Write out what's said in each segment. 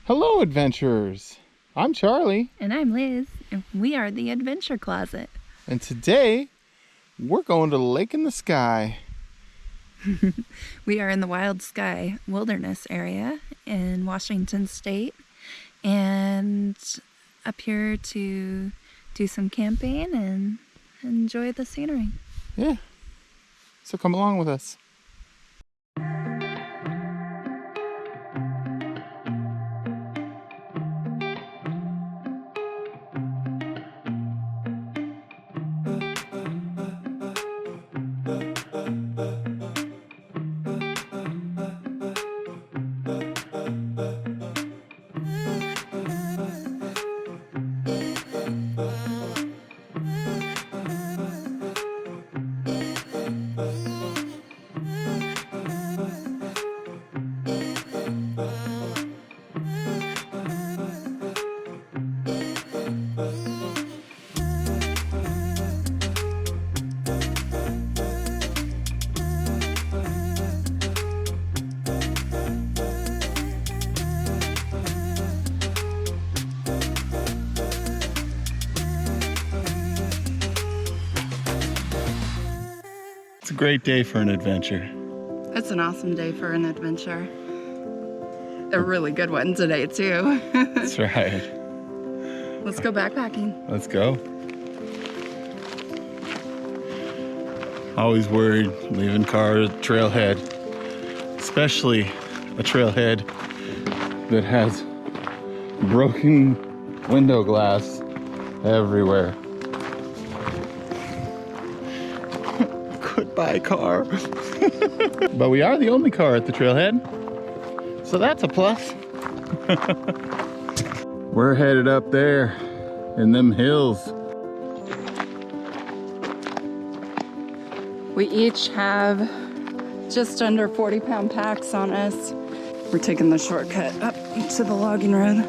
Hello, adventurers. I'm Charlie. And I'm Liz, and we are the Adventure Closet. And today, we're going to Lake in the Sky. We are in the Wild Sky Wilderness area in Washington State, and up here to do some camping and enjoy the scenery. Yeah. So come along with us. It's a great day for an adventure. It's an awesome day for an adventure. A really good one today, too. That's right. Let's go backpacking. Let's go. Always worried leaving car at trailhead, especially a trailhead that has broken window glass everywhere. Goodbye, car. But we are the only car at the trailhead, so that's a plus. We're headed up there in them hills. We each have just under 40-pound packs on us. We're taking the shortcut up to the logging road.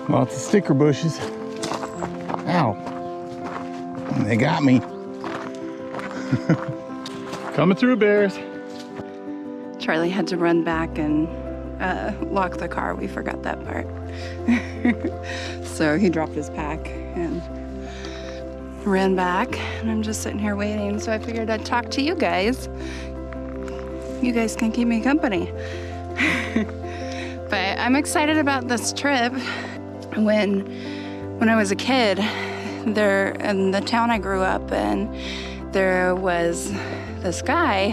Lots of sticker bushes. Ow. They got me. Coming through, bears. Charlie had to run back and lock the car. We forgot that part. So he dropped his pack and ran back. And I'm just sitting here waiting. So I figured I'd talk to you guys. You guys can keep me company. But I'm excited about this trip. When I was a kid, there in the town I grew up in, there was this guy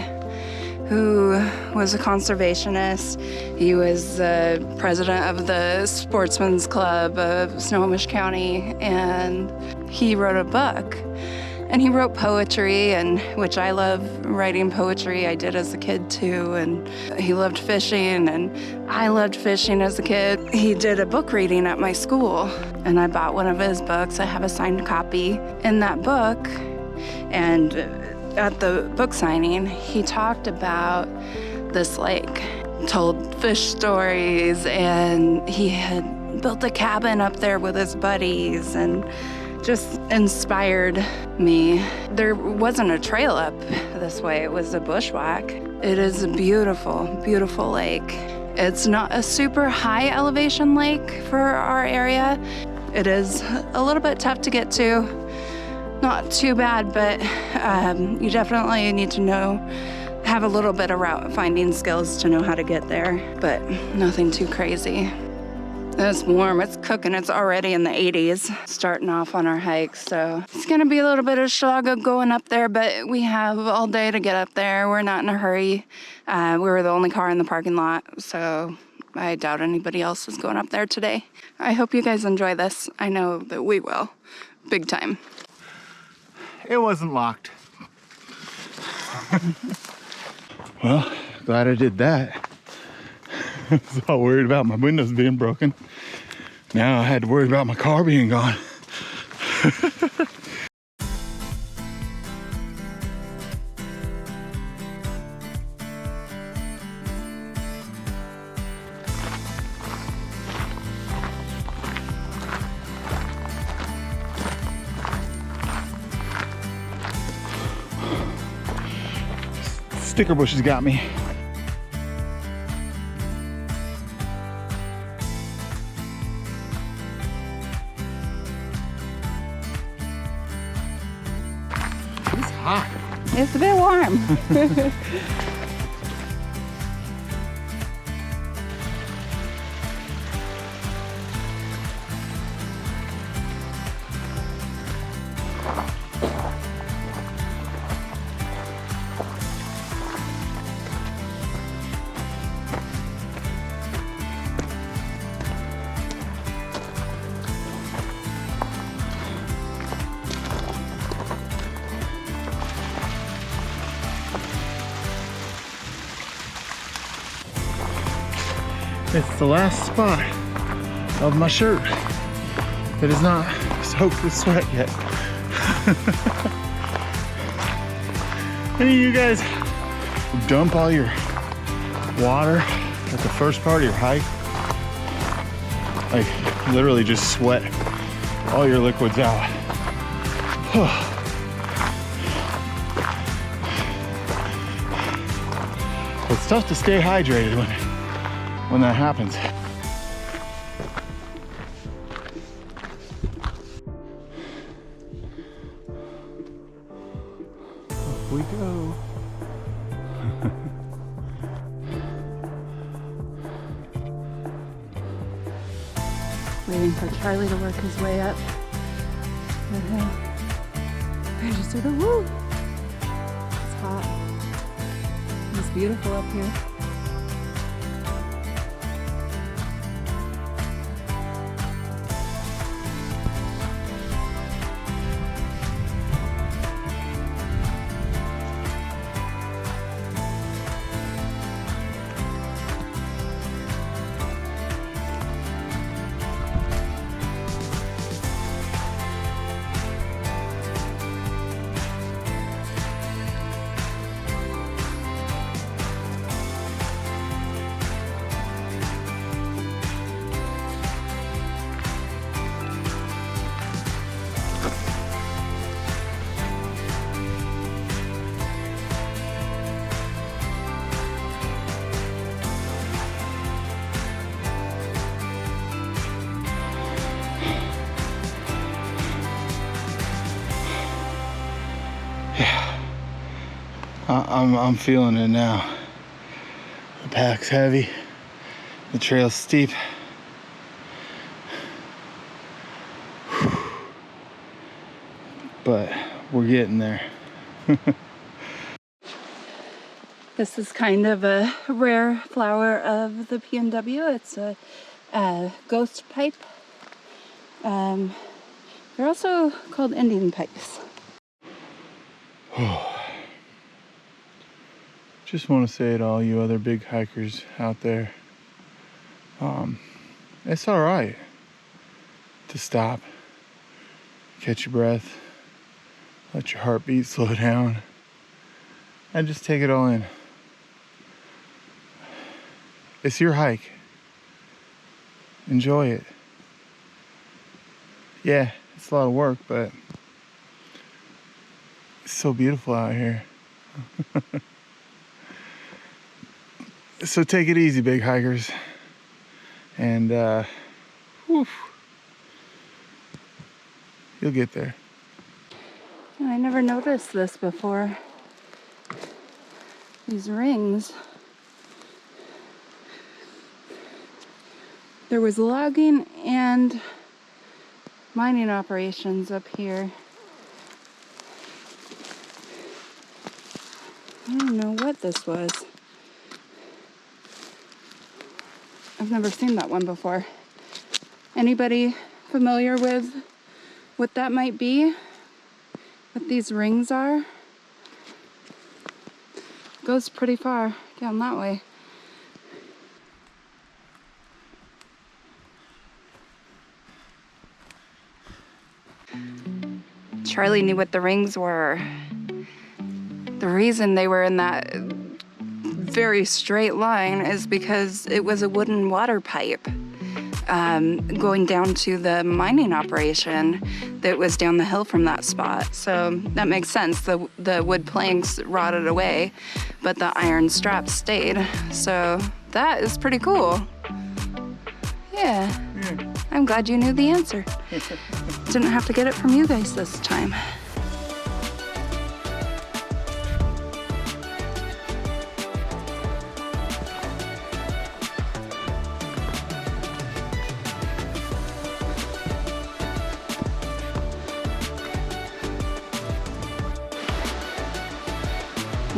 who was a conservationist. He was the president of the Sportsman's Club of Snohomish County, and he wrote a book. And he wrote poetry, and which I love writing poetry. I did as a kid too, and he loved fishing, and I loved fishing as a kid. He did a book reading at my school, and I bought one of his books. I have a signed copy. In that book, and at the book signing, he talked about this lake, told fish stories, and he had built a cabin up there with his buddies, and just inspired me. There wasn't a trail up this way, it was a bushwhack. It is a beautiful, beautiful lake. It's not a super high elevation lake for our area. It is a little bit tough to get to. Not too bad, but you definitely need to have a little bit of route finding skills to know how to get there, but nothing too crazy. It's warm, it's cooking, it's already in the 80s, starting off on our hike, so it's gonna be a little bit of slog going up there, but we have all day to get up there. We're not in a hurry. We were the only car in the parking lot, so I doubt anybody else is going up there today. I hope you guys enjoy this. I know that we will, big time. It wasn't locked. Well, glad I did that. I was all worried about my windows being broken. Now I had to worry about my car being gone. sticker bushes got me. It's hot. It's a bit warm. It's the last spot of my shirt that is not soaked with sweat yet. Any of you guys dump all your water at the first part of your hike? Like literally just sweat all your liquids out. It's tough to stay hydrated when that happens. Off we go. Waiting for Charlie to work his way up. I just heard a woo. It's hot. It's beautiful up here. I'm feeling it now. The pack's heavy, the trail's steep. But we're getting there. This is kind of a rare flower of the PNW. It's a ghost pipe. They're also called Indian pipes. Just want to say to all you other big hikers out there, it's all right to stop, catch your breath, let your heartbeat slow down, and just take it all in. It's your hike. Enjoy it. Yeah, it's a lot of work, but it's so beautiful out here. So take it easy, big hikers. And you'll get there. I never noticed this before. These rings. There was logging and mining operations up here. I don't know what this was. I've never seen that one before. Anybody familiar with what that might be? What these rings are? Goes pretty far down that way. Charlie knew what the rings were. The reason they were in that very straight line is because it was a wooden water pipe going down to the mining operation that was down the hill from that spot. So that makes sense. The wood planks rotted away, but the iron straps stayed. So that is pretty cool. Yeah. I'm glad you knew the answer. Didn't have to get it from you guys this time.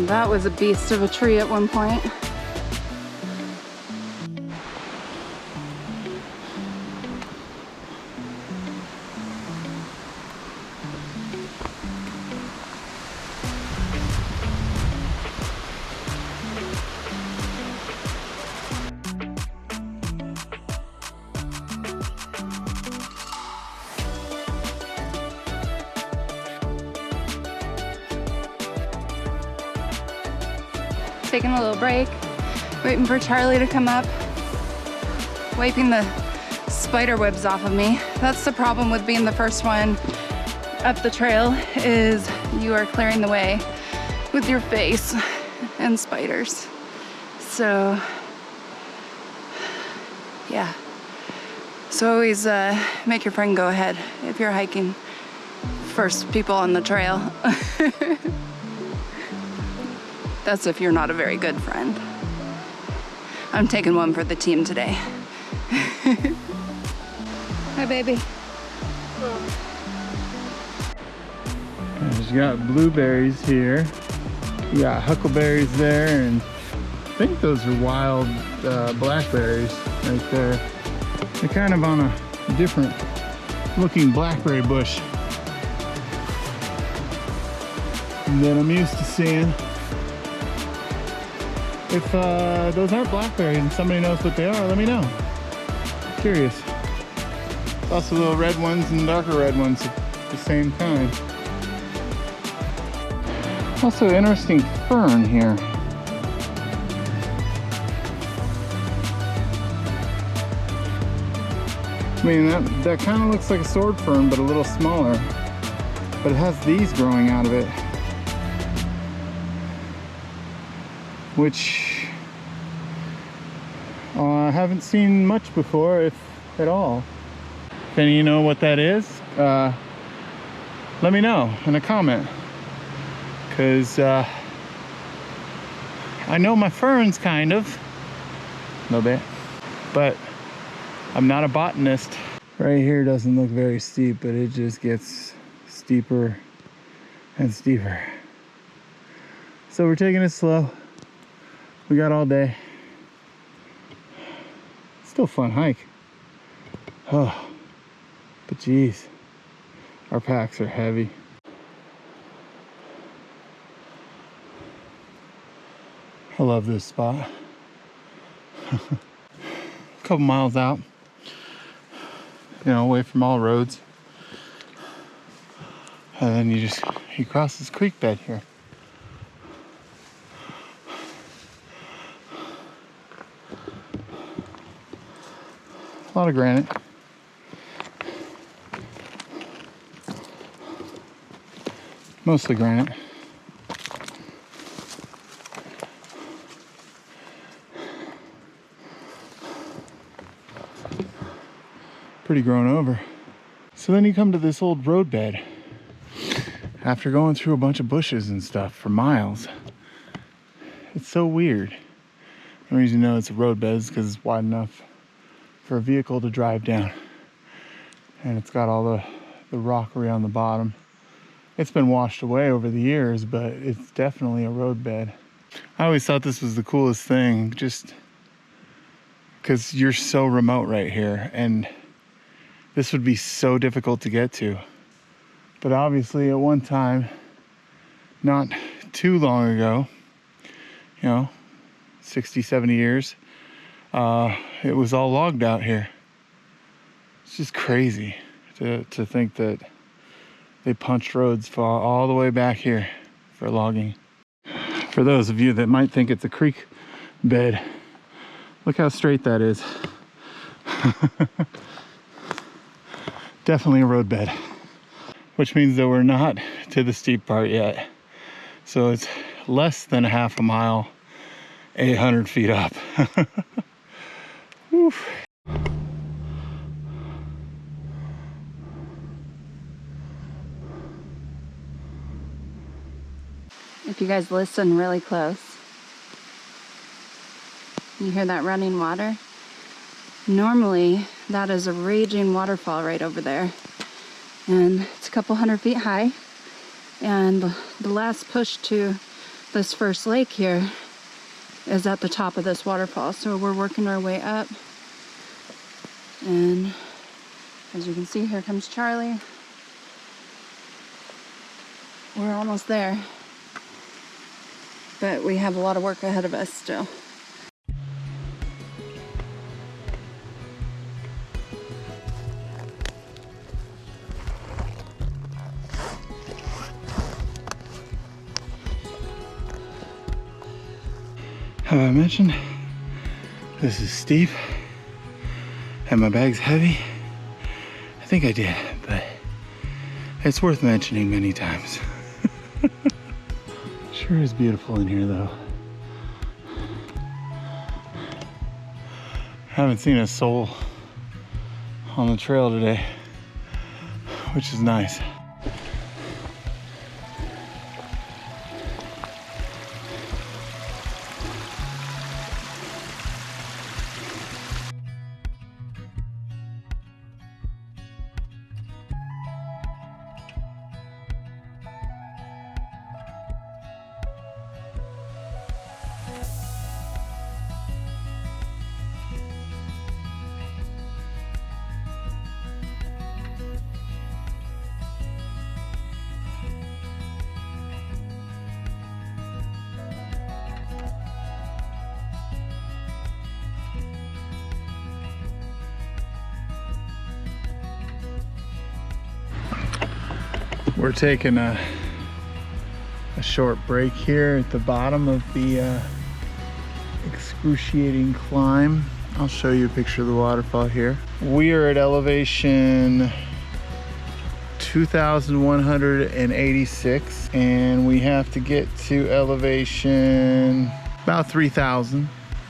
That was a beast of a tree at one point. Taking a little break, waiting for Charlie to come up, wiping the spider webs off of me. That's the problem with being the first one up the trail, is you are clearing the way with your face and spiders. So yeah, so always make your friend go ahead if you're hiking. First people on the trail. That's if you're not a very good friend. I'm taking one for the team today. Hi, baby. You got blueberries here. You got huckleberries there, and I think those are wild blackberries right there. They're kind of on a different looking blackberry bush than I'm used to seeing. If those aren't blackberries and somebody knows what they are, let me know. Curious. Also little red ones and darker red ones at the same time. Also interesting fern here. I mean, that kind of looks like a sword fern, but a little smaller. But it has these growing out of it, which I haven't seen much before, if at all. If any of you know what that is, let me know in a comment, because I know my ferns kind of, a little bit, but I'm not a botanist. Right here doesn't look very steep, but it just gets steeper and steeper. So we're taking it slow. We got all day. Still a fun hike. Oh, but geez, our packs are heavy. I love this spot. A couple miles out, you know, away from all roads. And then you cross this creek bed here. A lot of granite. Mostly granite. Pretty grown over. So then you come to this old road bed. After going through a bunch of bushes and stuff for miles. It's so weird. The reason you know it's a road bed is because it's wide enough for a vehicle to drive down, and it's got all the rock around the bottom. It's been washed away over the years, but it's definitely a road bed. I always thought this was the coolest thing, just because you're so remote right here, and this would be so difficult to get to. But obviously at one time, not too long ago, you know, 60, 70 years, it was all logged out here. It's just crazy to think that they punched roads all the way back here for logging. For those of you that might think it's a creek bed, look how straight that is. Definitely a roadbed, which means that we're not to the steep part yet. So it's less than a half a mile, 800 feet up. Whew. If you guys listen really close, you hear that running water? Normally, that is a raging waterfall right over there. And it's a couple hundred feet high. And the last push to this first lake here is at the top of this waterfall. So we're working our way up. And as you can see, here comes Charlie. We're almost there. But we have a lot of work ahead of us still. Have I mentioned this is steep and my bag's heavy? I think I did, but it's worth mentioning many times. Sure is beautiful in here though. Haven't seen a soul on the trail today, which is nice. We're taking a short break here at the bottom of the excruciating climb. I'll show you a picture of the waterfall here. We are at elevation 2,186 and we have to get to elevation about 3,000,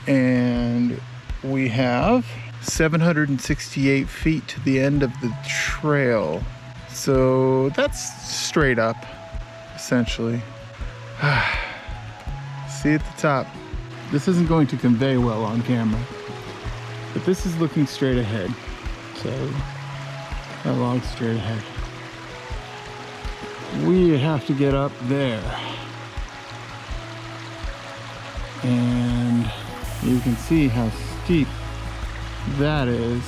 and we have 768 feet to the end of the trail. So that's straight up, essentially. See at the top. This isn't going to convey well on camera, but this is looking straight ahead. So that log's straight ahead. We have to get up there. And you can see how steep that is.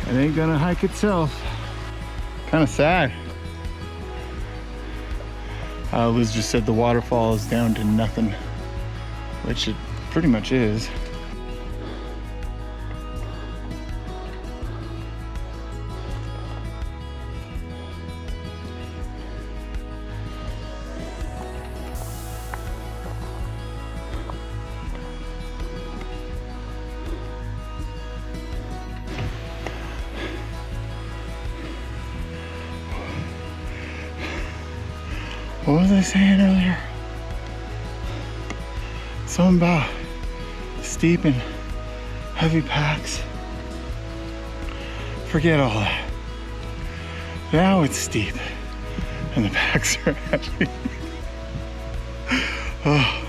It ain't gonna hike itself. Kind of sad. Liz just said the waterfall is down to nothing, which it pretty much is. What was I saying earlier? Something about steep and heavy packs. Forget all that. Now it's steep and the packs are heavy. Oh.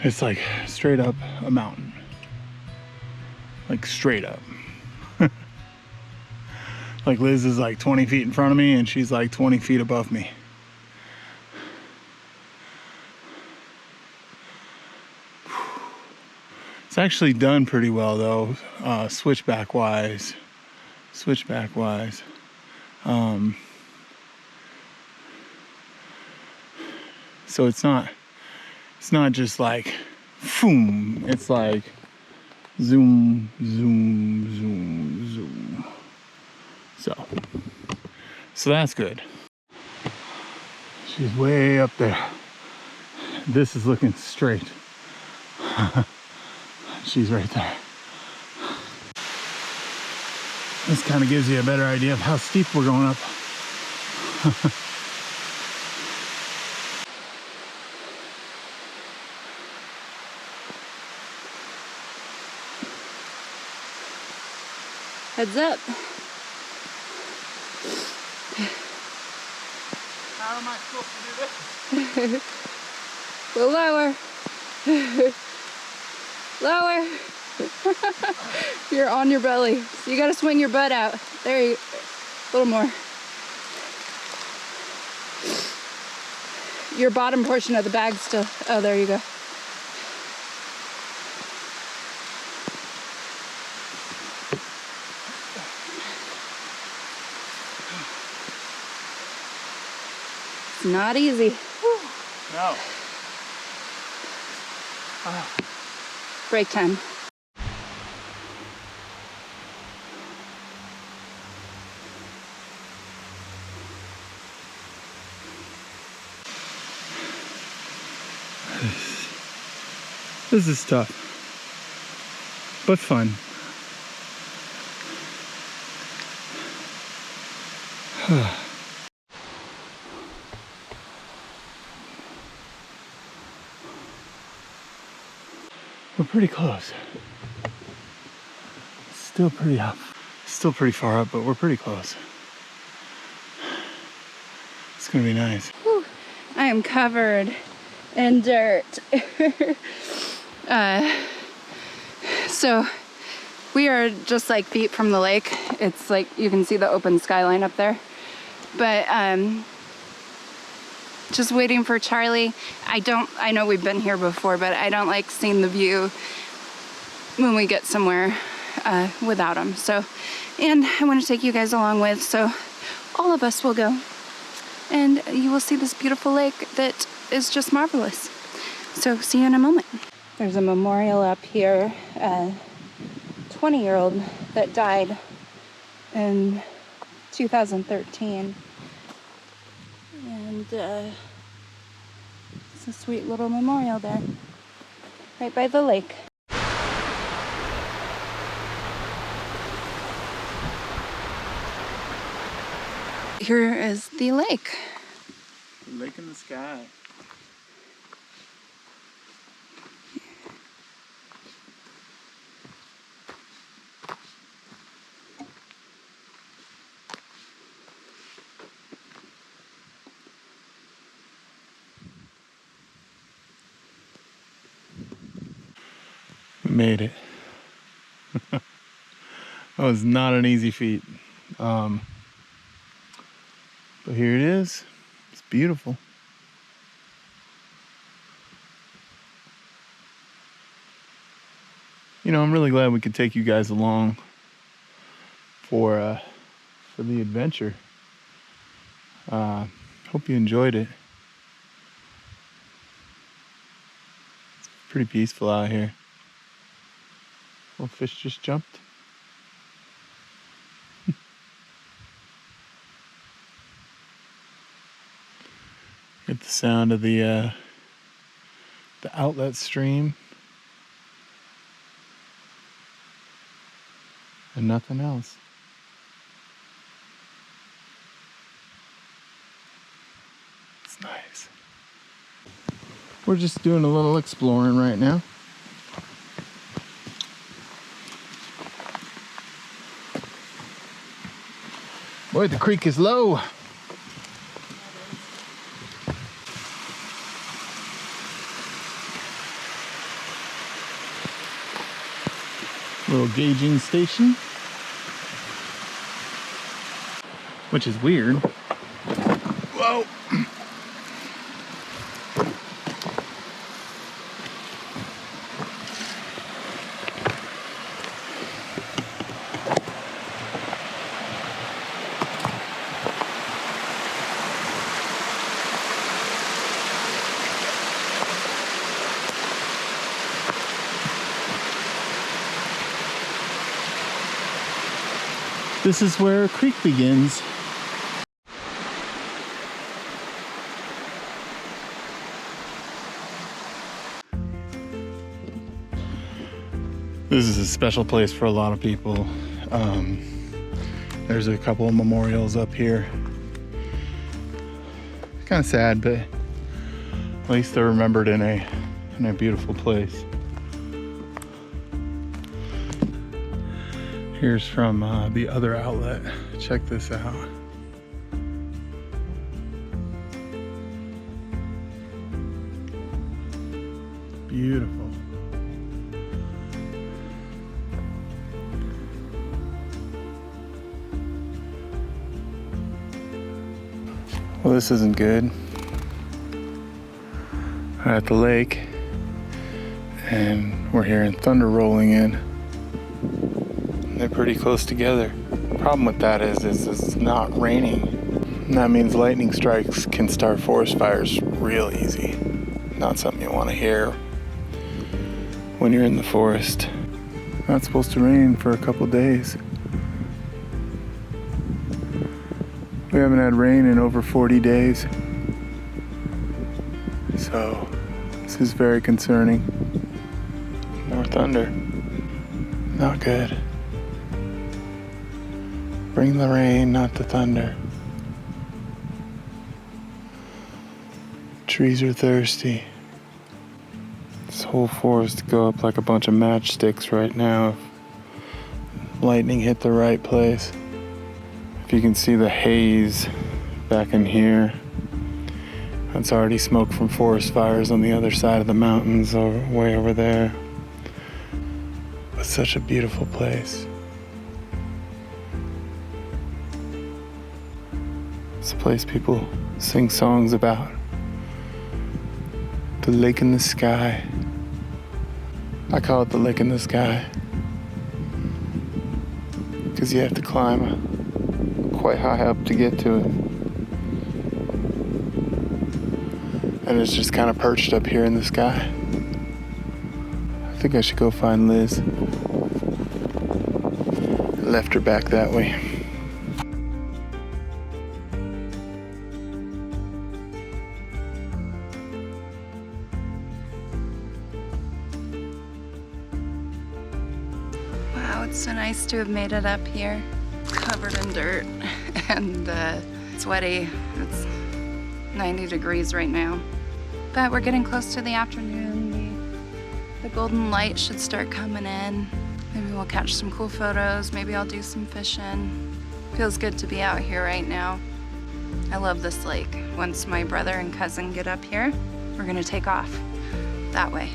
It's like straight up a mountain. Like straight up. Like Liz is like 20 feet in front of me and she's like 20 feet above me. It's actually done pretty well though, switchback wise. So it's not just like boom, it's like zoom, zoom, zoom, zoom. So up. So that's good. She's way up there. This is looking straight. She's right there. This kind of gives you a better idea of how steep we're going up. Heads up. How am I supposed to do this? Go lower. Lower. You're on your belly. So you gotta swing your butt out. There you go. A little more. Your bottom portion of the bag still. Oh, there you go. It's not easy. No. Break time. This is tough, but fun. We're pretty close. Still pretty up. Still pretty far up, but we're pretty close. It's gonna be nice. Whew. I am covered in dirt. So we are just like feet from the lake. It's like you can see the open skyline up there. But just waiting for Charlie. I know we've been here before, but I don't like seeing the view when we get somewhere without him. So, and I want to take you guys along with, so all of us will go. And you will see this beautiful lake that is just marvelous. So see you in a moment. There's a memorial up here, a 20-year-old that died in 2013. And it's a sweet little memorial there, right by the lake. Here is the lake. Lake in the sky. We made it. That was not an easy feat. But here it is. It's beautiful. You know, I'm really glad we could take you guys along for the adventure. Hope you enjoyed it. It's pretty peaceful out here. Little fish just jumped. Get the sound of the outlet stream. And nothing else. It's nice. We're just doing a little exploring right now. Boy, the creek is low. Little gauging station, which is weird. Whoa. This is where a creek begins. This is a special place for a lot of people. There's a couple of memorials up here. Kind of sad, but at least they're remembered in a beautiful place. Here's from the other outlet. Check this out. Beautiful. Well, this isn't good. We're at the lake and we're hearing thunder rolling in. They're pretty close together. Problem with that is it's not raining. And that means lightning strikes can start forest fires real easy. Not something you want to hear when you're in the forest. Not supposed to rain for a couple days. We haven't had rain in over 40 days. So this is very concerning. More thunder. Not good. Bring the rain, not the thunder. Trees are thirsty. This whole forest could go up like a bunch of matchsticks right now if lightning hit the right place. If you can see the haze back in here, that's already smoke from forest fires on the other side of the mountains or way over there. But such a beautiful place. It's a place people sing songs about. The lake in the sky. I call it the lake in the sky because you have to climb quite high up to get to it. And it's just kind of perched up here in the sky. I think I should go find Liz. I left her back that way. Wow, it's so nice to have made it up here. Covered in dirt and sweaty. It's 90 degrees right now. But we're getting close to the afternoon. The golden light should start coming in. Maybe we'll catch some cool photos. Maybe I'll do some fishing. Feels good to be out here right now. I love this lake. Once my brother and cousin get up here, we're gonna take off that way.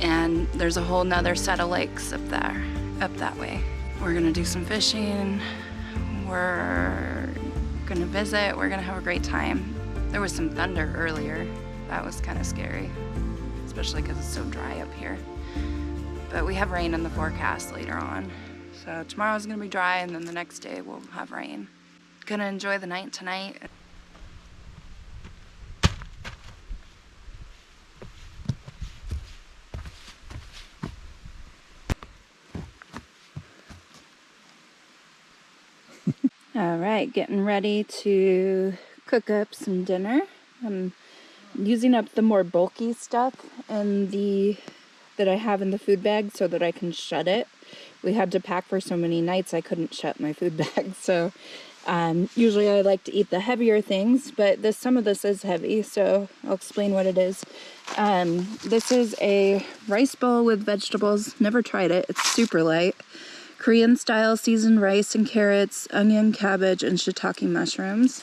And there's a whole nother set of lakes up there, up that way. We're gonna do some fishing. We're gonna visit. We're gonna have a great time. There was some thunder earlier. That was kind of scary, especially because it's so dry up here. But we have rain in the forecast later on. So tomorrow's gonna be dry and then the next day we'll have rain. Gonna enjoy the night tonight. All right, getting ready to cook up some dinner. I'm using up the more bulky stuff and that I have in the food bag so that I can shut it. We had to pack for so many nights I couldn't shut my food bag. So usually I like to eat the heavier things, but some of this is heavy, so I'll explain what it is. This is a rice bowl with vegetables. Never tried it. It's super light. Korean style seasoned rice and carrots, onion, cabbage, and shiitake mushrooms.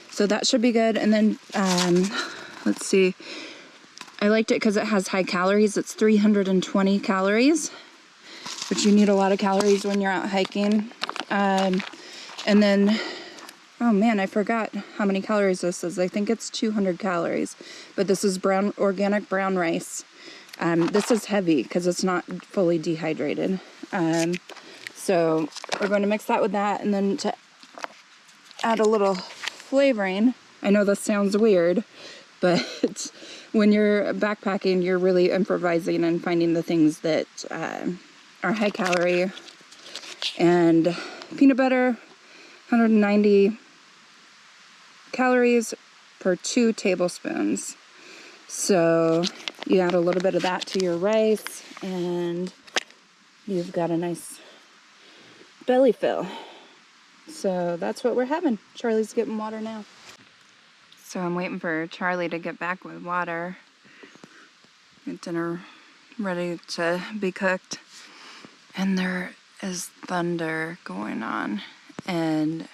So that should be good. And then, let's see. I liked it because it has high calories. It's 320 calories, which you need a lot of calories when you're out hiking. And then, oh man, I forgot how many calories this is. I think it's 200 calories, but this is organic brown rice. This is heavy because it's not fully dehydrated. So we're going to mix that with that, and then to add a little flavoring. I know this sounds weird, but when you're backpacking, you're really improvising and finding the things that are high calorie and peanut butter, 190 calories per 2 tablespoons. So you add a little bit of that to your rice and you've got a nice belly fill. So that's what we're having. Charlie's getting water now. So I'm waiting for Charlie to get back with water. Get dinner ready to be cooked. And there is thunder going on. And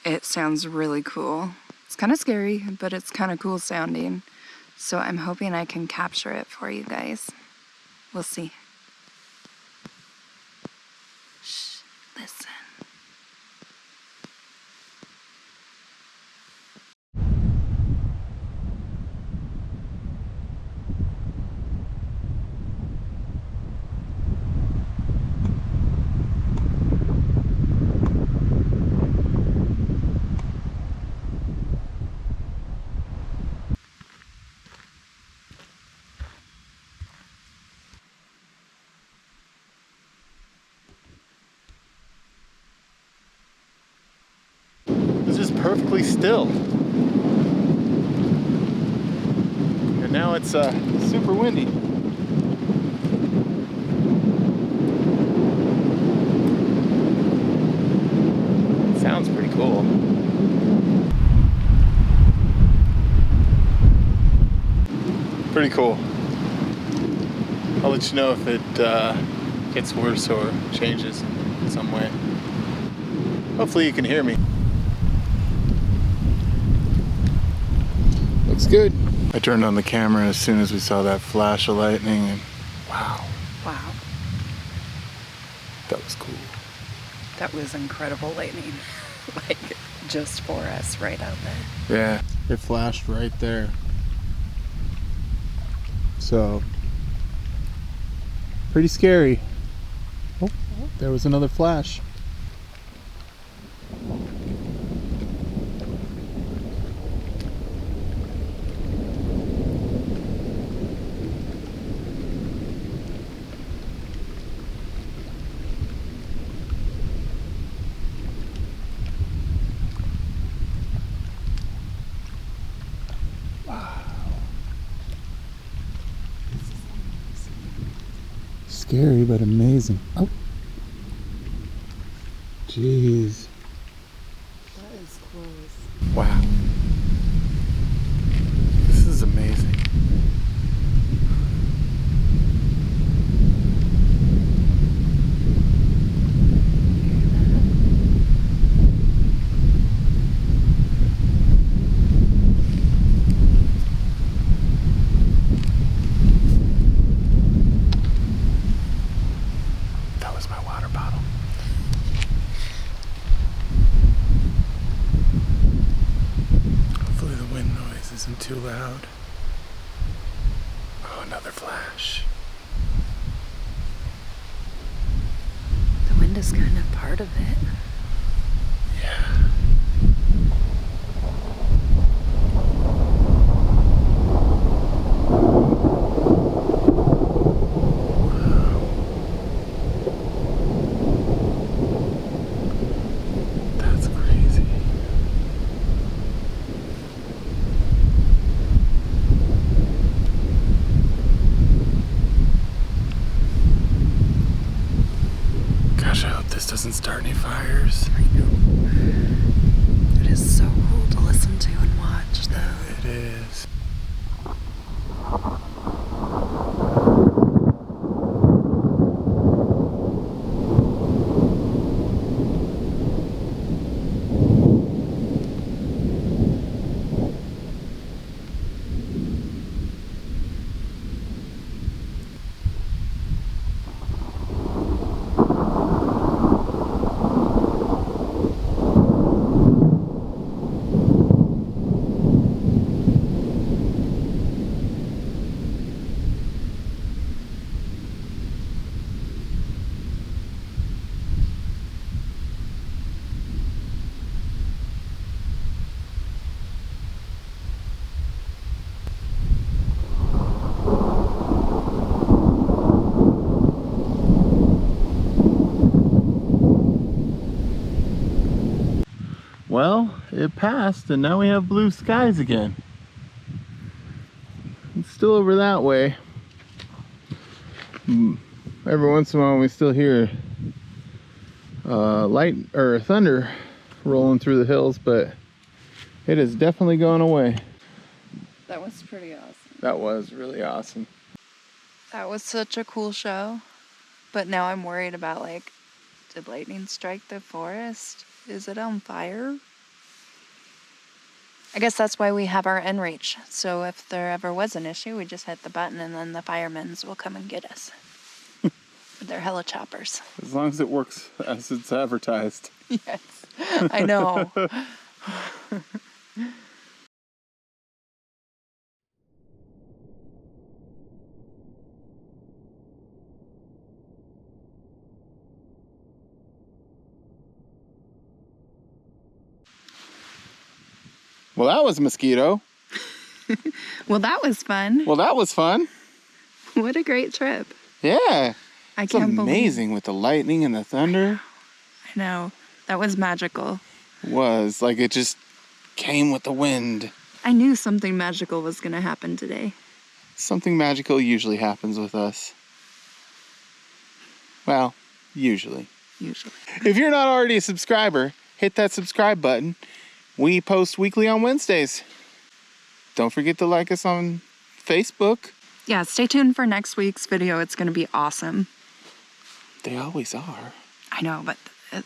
it sounds really cool. It's kind of scary, but it's kind of cool sounding. So I'm hoping I can capture it for you guys. We'll see. Shh, listen. It's just perfectly still. And now it's super windy. It sounds pretty cool. Pretty cool. I'll let you know if it gets worse or changes in some way. Hopefully you can hear me. Looks good. I turned on the camera as soon as we saw that flash of lightning and wow. Wow. That was cool. That was incredible lightning. Like, just for us right out there. Yeah, it flashed right there. So, pretty scary. Oh, there was another flash. Scary, but amazing. Oh. Jeez. That is close. Wow. This is amazing. Isn't too loud. Oh, another flash. The wind is kind of part of it. Yeah. Doesn't start any fires. I know. It is so cool to listen to and watch, though. It is. it passed and now we have blue skies again. It's still over that way. Every once in a while we still hear light or thunder rolling through the hills, but it has definitely gone away. That was pretty awesome. That was really awesome. That was such a cool show. But now I'm worried about, like, did lightning strike the forest? Is it on fire? I guess that's why we have our inReach. So if there ever was an issue, we just hit the button and then the firemen will come and get us. With their helichoppers. As long as it works as it's advertised. Yes, I know. Well, that was a mosquito. Well, that was fun. Well, that was fun. What a great trip. Yeah. I can't believe. It's amazing with the lightning and the thunder. I know. That was magical. It was. Like, it just came with the wind. I knew something magical was going to happen today. Something magical usually happens with us. Well, usually. Usually. If you're not already a subscriber, hit that subscribe button. We post weekly on Wednesdays. Don't forget to like us on Facebook. Yeah, stay tuned for next week's video. It's going to be awesome. They always are. I know, but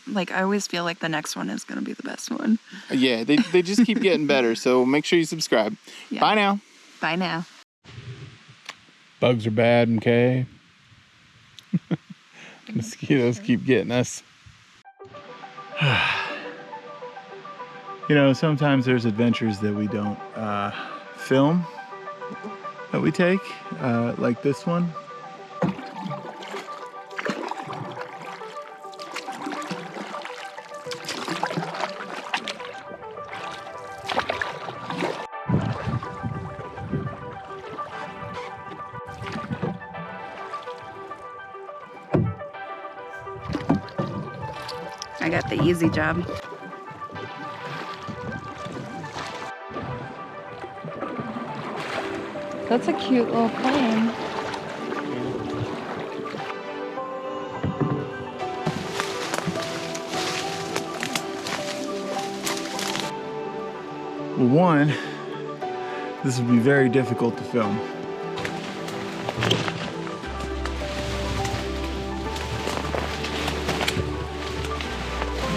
like I always feel like the next one is going to be the best one. Yeah, they just keep getting better, so make sure you subscribe. Yeah. Bye now. Bye now. Bugs are bad, okay? Mosquitoes keep getting us. You know, sometimes there's adventures that we don't film, that we take, like this one. I got the easy job. That's a cute little plane. Well, one, this would be very difficult to film.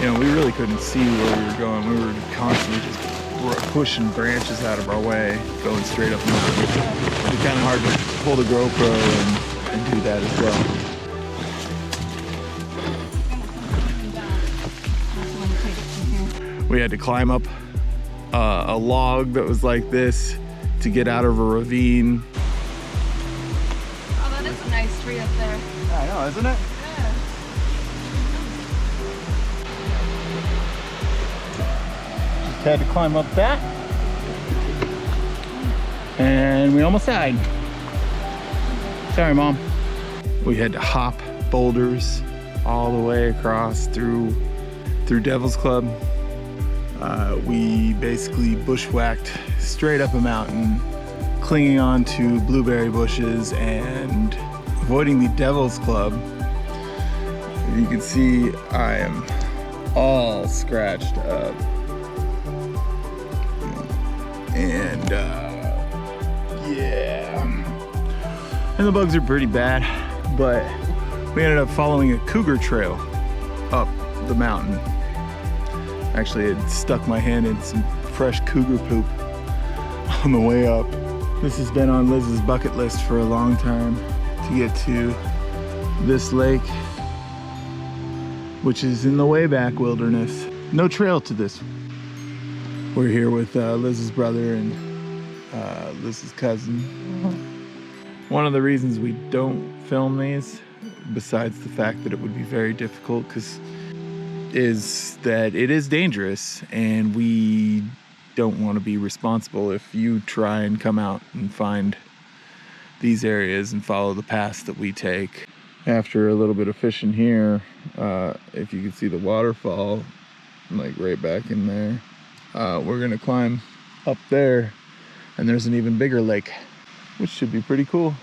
You know, we really couldn't see where we were going. We were constantly just pushing branches out of our way, going straight up the mountain. It's kind of hard to pull the GoPro and do that as well. We had to climb up a log that was like this to get out of a ravine. Oh, that is a nice tree up there. I know, isn't it? Had to climb up that, and we almost died. Sorry, Mom. We had to hop boulders all the way across through Devil's Club. We basically bushwhacked straight up a mountain, clinging on to blueberry bushes and avoiding the Devil's Club. You can see I am all scratched up. And yeah, and the bugs are pretty bad, but we ended up following a cougar trail up the mountain. Actually, it stuck my hand in some fresh cougar poop on the way up. This has been on Liz's bucket list for a long time, to get to this lake, which is in the Wayback Wilderness. No trail to this. We're here with Liz's brother and Liz's cousin. One of the reasons we don't film these, besides the fact that it would be very difficult, is that it is dangerous, and we don't want to be responsible if you try and come out and find these areas and follow the paths that we take. After a little bit of fishing here, if you can see the waterfall, like right back in there. we're gonna climb up there, and there's an even bigger lake, which should be pretty cool.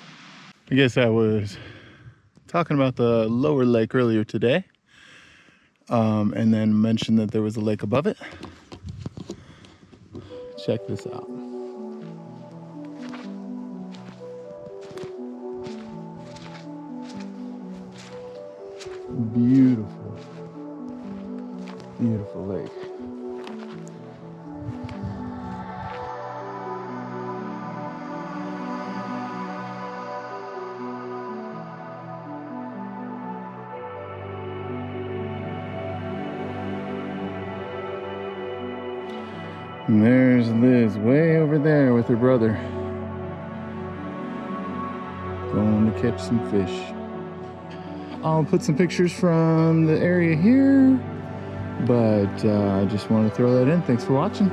I guess I was talking about the lower lake earlier today, and then mentioned that there was a lake above it. Check this out. Beautiful, beautiful lake. And there's Liz way over there with her brother, going to catch some fish. I'll put some pictures from the area here, but I just want to throw that in. Thanks for watching.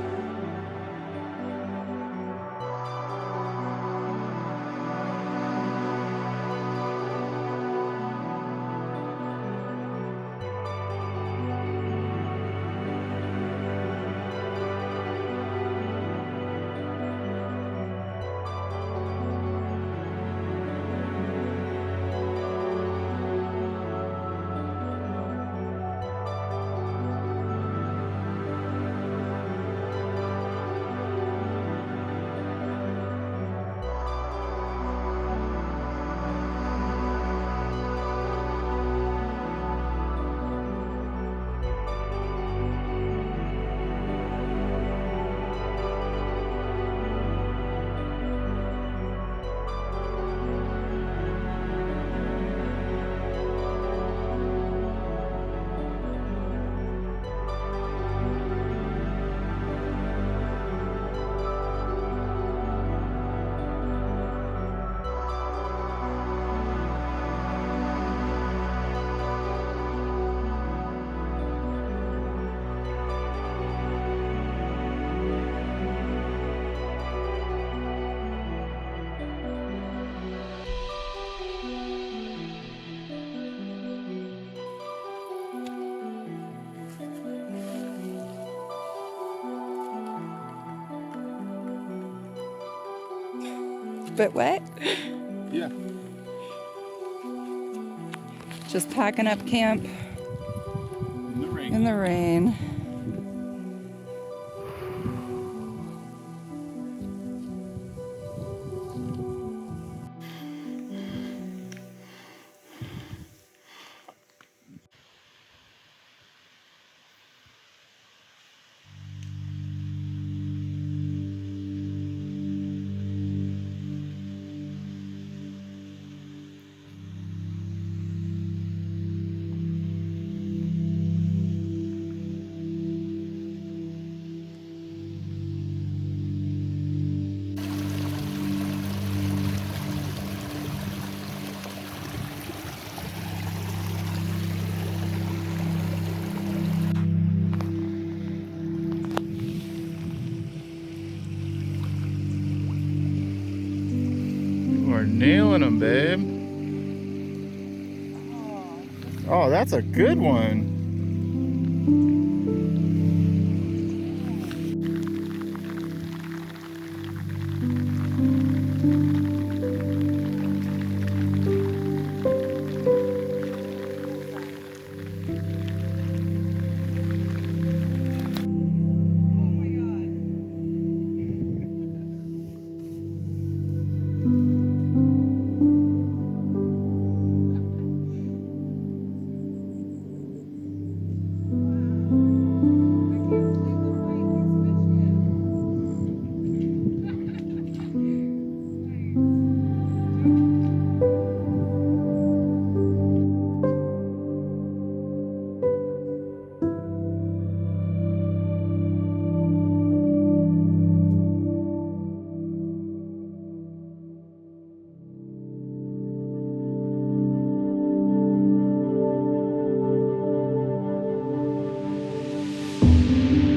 Bit wet? Yeah. Just packing up camp In the rain. in the rain. We're nailing them, babe. Oh, that's a good one.